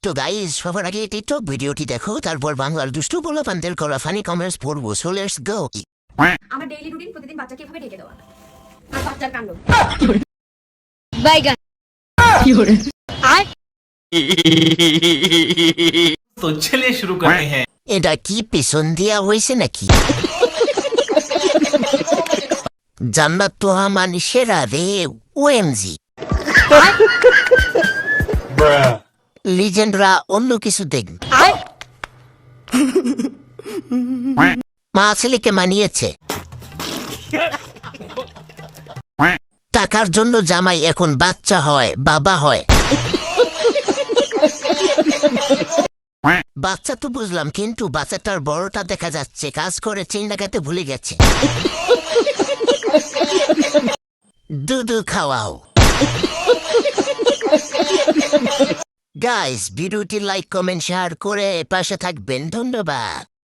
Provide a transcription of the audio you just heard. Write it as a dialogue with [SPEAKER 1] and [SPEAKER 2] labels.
[SPEAKER 1] তো গাইস সবার আগে টিকটক ভিডিওটি দেখো, তারপর বাংলার দুষ্টু বলা পান্তের করা ফানি কমেন্টস পড়বো। So let's go.
[SPEAKER 2] আমার ডেইলি রুটিন প্রতিদিন বাচ্চাকে এভাবে ঢেকে দেওয়া আর বাচ্চার কাণ্ড
[SPEAKER 3] বাইগান আর
[SPEAKER 4] तो चलिए शुरू करते हैं।
[SPEAKER 1] এটা কি পিছন দিয়া হয়েছে নাকি? জান্নাত তো আমার সেরা রে। ওএমজি লিজেন্ডরা অন্য কিছু দেখ।
[SPEAKER 3] আর
[SPEAKER 1] মা ছেলেকে মানিয়েছে। টাকার জন্য জামাই এখন বাচ্চা হয়, বাবা হয়। বাচ্চা তো বুঝলাম, কিন্তু বাচ্চাটার বড়টা দেখা যাচ্ছে কাজ করে চেন লাগাতে ভুলে গেছে। দুধু খাওয়াও। গাইস ভিডিওটি লাইক কমেন্ট শেয়ার করে পাশে থাকবেন। ধন্যবাদ।